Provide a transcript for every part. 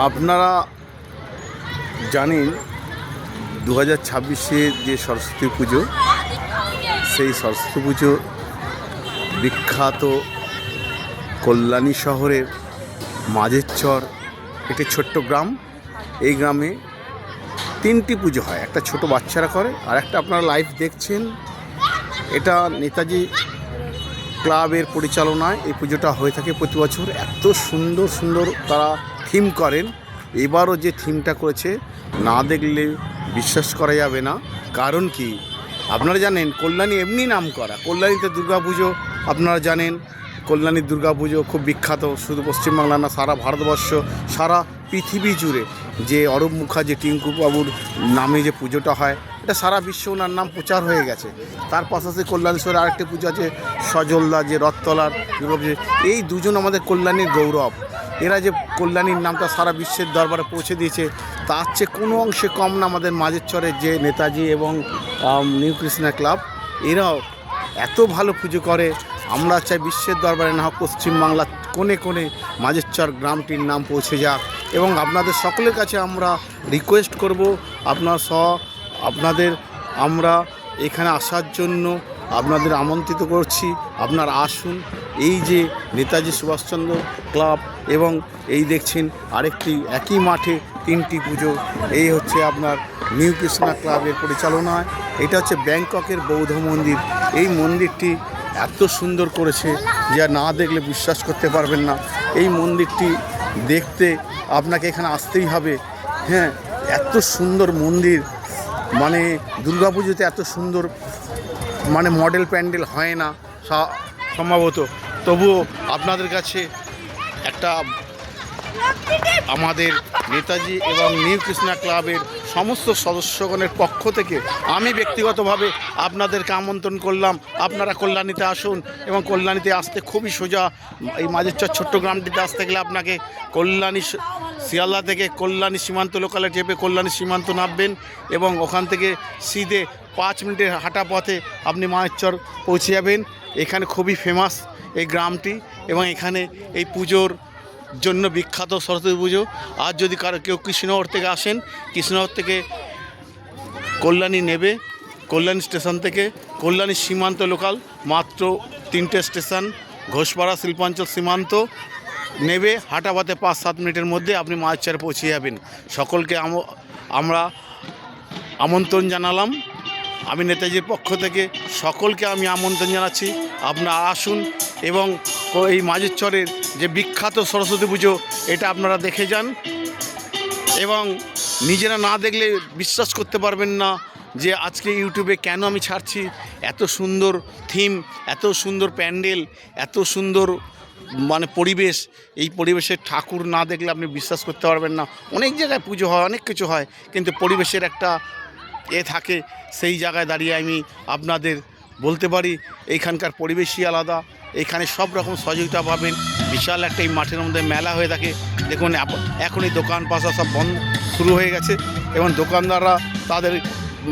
আপনারা জানেন 2026-এ যে সরস্বতী পুজো, সেই সরস্বতী পুজো বিখ্যাত কল্যাণী শহরের মাঝেরচর একটি ছোট্ট গ্রাম। এই গ্রামে 3টি পুজো হয়, একটা ছোট বাচ্চারা করে, আর একটা আপনারা লাইভ দেখছেন, এটা নেতাজি ক্লাবের পরিচালনায় এই পুজোটা হয়ে থাকে প্রতি বছর। এত সুন্দর সুন্দর তারা থিম করেন। এবারও যে থিমটা করেছে না দেখলে বিশ্বাস করা যাবে না। কারণ কি, আপনারা জানেন কল্যাণী এমনি নাম করা, কল্যাণীতে দুর্গাপুজো আপনারা জানেন, কল্যাণীর দুর্গাপুজো খুব বিখ্যাত, শুধু পশ্চিমবাংলা না, সারা ভারতবর্ষ, সারা পৃথিবী জুড়ে যে অরূপ মুখার্জি টিঙ্কু বাবুর নামে যে পুজোটা হয়, এটা সারা বিশ্ব ওনার নাম প্রচার হয়ে গেছে। তার পাশাপাশি কল্যাণেশ্বরে আরেকটি পুজো আছে সজলদা, যে রথতলার দুর্গাপুজো। এই দুজন আমাদের কল্যাণীর গৌরব। এরা যে কল্যাণীর নামটা সারা বিশ্বের দরবারে পৌঁছে দিয়েছে, তার চেয়ে কোনো অংশে কম না আমাদের মাঝেরচরের যে নেতাজি এবং নিউ কৃষ্ণা ক্লাব। এরাও এত ভালো পুজো করে। আমরা চাই বিশ্বের দরবারে না হোক, পশ্চিমবাংলার কোণে কোণে মাঝেরচর গ্রামটির নাম পৌঁছে যাক। এবং আপনাদের সকলের কাছে আমরা রিকোয়েস্ট করব, আপনাদের আমরা এখানে আসার জন্য আপনাদের আমন্ত্রিত করছি। আপনারা আসুন। এই যে নেতাজি সুভাষচন্দ্র ক্লাব এবং এই দেখছেন আরেকটি একই মাঠে 3টি পুজো, এই হচ্ছে আপনার নিউ কৃষ্ণা ক্লাবের পরিচালনায়। এটা হচ্ছে ব্যাংককের বৌদ্ধ মন্দির। এই মন্দিরটি এত সুন্দর করেছে যা না দেখলে বিশ্বাস করতে পারবেন না। এই মন্দিরটি দেখতে আপনাকে এখানে আসতেই হবে। হ্যাঁ, এত সুন্দর মন্দির, মানে দুর্গাপুজোতে এত সুন্দর মানে মডেল প্যান্ডেল হয় না সম্ভবত। তবুও আপনাদের কাছে একটা আমাদের নেতাজি এবং নিউ কৃষ্ণা ক্লাবের সমস্ত সদস্যগণের পক্ষ থেকে আমি ব্যক্তিগতভাবে আপনাদেরকে আমন্ত্রণ করলাম। আপনারা কল্যাণীতে আসুন, এবং কল্যাণীতে আসতে খুবই সোজা। এই মাঝেরচর ছোট্ট গ্রামটিতে আসতে গেলে আপনাকে কল্যাণী শিয়ালদা থেকে কল্যাণী সীমান্ত লোকালে চেপে কল্যাণী সীমান্ত নামবেন, এবং ওখান থেকে সিধে 5 মিনিটের হাঁটা পথে আপনি মাঝেরচর পৌঁছে যাবেন। এখানে খুবই ফেমাস এই গ্রামটি, এবং এখানে এই পুজোর জন্য বিখ্যাত সরস্বতী পুজো। আর যদি কেউ কৃষ্ণনগর থেকে আসেন, কৃষ্ণনগর থেকে কল্যাণী নেবে, কল্যাণী স্টেশন থেকে কল্যাণী সীমান্ত লোকাল মাত্র 3টে স্টেশন, ঘোষপাড়া, শিল্পাঞ্চল, সীমান্ত নেবে, হাঁটা পথে 5-7 মিনিটের মধ্যে আপনি মাঝেরচরে পৌঁছে যাবেন। সকলকে আমরা আমন্ত্রণ জানালাম। আমি নেতাজির পক্ষ থেকে সকলকে আমি আমন্ত্রণ জানাচ্ছি, আপনারা আসুন এবং এই মাঝেরচরের যে বিখ্যাত সরস্বতী পুজো এটা আপনারা দেখে যান। এবং নিজেরা না দেখলে বিশ্বাস করতে পারবেন না যে আজকে ইউটিউবে কেন আমি ছাড়ছি। এত সুন্দর থিম, এত সুন্দর প্যান্ডেল, এত সুন্দর মানে পরিবেশ। এই পরিবেশের ঠাকুর না দেখলে আপনি বিশ্বাস করতে পারবেন না। অনেক জায়গায় পুজো হয়, অনেক কিছু হয়, কিন্তু পরিবেশের একটা থাকে। সেই জায়গায় দাঁড়িয়ে আমি আপনাদের বলতে পারি এইখানকার পরিবেশই আলাদা। এইখানে সব রকম সহযোগিতা পাবেন। বিশাল একটা এই মাঠের মধ্যে মেলা হয়ে থাকে। দেখুন এখনই দোকান পাশা সব বন্ধ শুরু হয়ে গেছে, এবং দোকানদাররা তাদের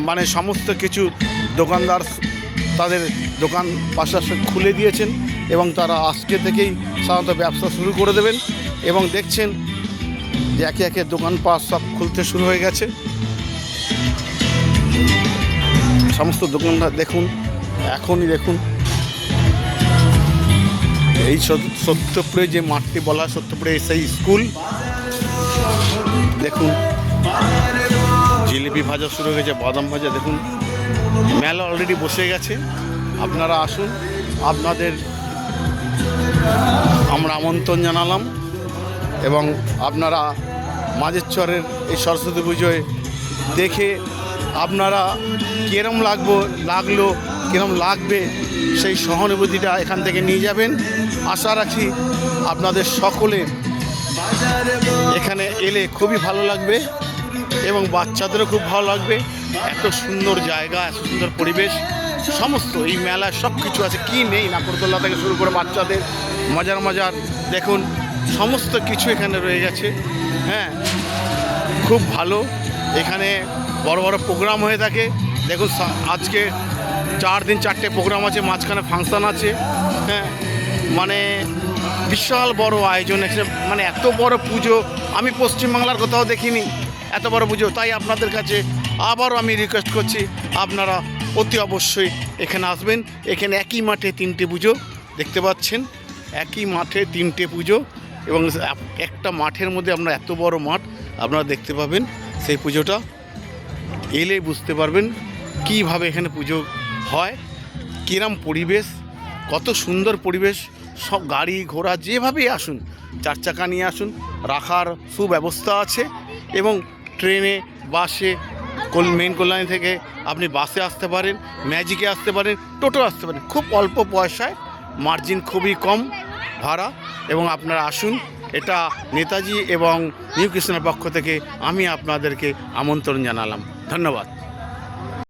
মানে সমস্ত কিছু দোকানদার তাদের দোকান পাশা খুলে দিয়েছেন, এবং তারা আজকে থেকেই সাধারণত ব্যবসা শুরু করে দেবেন। এবং দেখছেন যে একে একে দোকানপাট সব খুলতে শুরু হয়ে গেছে। সমস্ত দোকানদার দেখুন, এখনই দেখুন এই সত্যপুরে যে মাঠটি বলা, সত্যপুরে সেই স্কুল দেখুন, জিলিপি ভাজা শুরু হয়ে গেছে, বাদাম ভাজা দেখুন, মেলা অলরেডি বসে গেছে। আপনারা আসুন, আপনাদের আমরা আমন্ত্রণ জানালাম। এবং আপনারা মাঝেরচরের এই সরস্বতী পুজোয় দেখে আপনারা কীরম লাগলো কীরম লাগবে সেই সহানুভূতিটা এখান থেকে নিয়ে যাবেন। আশা রাখি আপনাদের সকলের এখানে এলে খুবই ভালো লাগবে, এবং বাচ্চাদেরও খুব ভালো লাগবে। এত সুন্দর জায়গা, এত সুন্দর পরিবেশ, সমস্ত এই মেলায় সব কিছু আছে, কি নেই। নাগরদোল্লা থেকে শুরু করে বাচ্চাদের মজার দেখুন, সমস্ত কিছু এখানে রয়ে গেছে। হ্যাঁ, খুব ভালো। এখানে বড় বড় প্রোগ্রাম হয়ে থাকে। দেখুন আজকে 4 দিন 4টে প্রোগ্রাম আছে, মাঝখানে ফাংশান আছে। হ্যাঁ, মানে বিশাল বড় আয়োজন এখানে, মানে এত বড় পুজো আমি পশ্চিমবাংলার কোথাও দেখিনি, এত বড় পুজো। তাই আপনাদের কাছে আবারও আমি রিকোয়েস্ট করছি, আপনারা অতি অবশ্যই এখানে আসবেন। এখানে একই মাঠে 3টে পুজো দেখতে পাচ্ছেন, একই মাঠে 3টে পুজো, এবং একটা মাঠের মধ্যে আপনারা এত বড় মাঠ আপনারা দেখতে পাবেন। সেই পুজোটা এলে বুঝতে পারবেন কীভাবে এখানে পুজো হয়, কিরম পরিবেশ, কত সুন্দর পরিবেশ। সব গাড়ি ঘোড়া যেভাবেই আসুন, 4 চাকা নিয়ে আসুন, রাখার সুব্যবস্থা আছে। এবং ট্রেনে, বাসে, মেন কল্যাণী থেকে আপনি বাসে আসতে পারেন, ম্যাজিকে আসতে পারেন, টোটো আসতে পারেন, খুব অল্প পয়সায়, মার্জিন খুবই কম ভাড়া। এবং আপনারা আসুন, এটা নেতাজি এবং নিউ কৃষ্ণার পক্ষ থেকে আমি আপনাদেরকে আমন্ত্রণ জানালাম। ধন্যবাদ।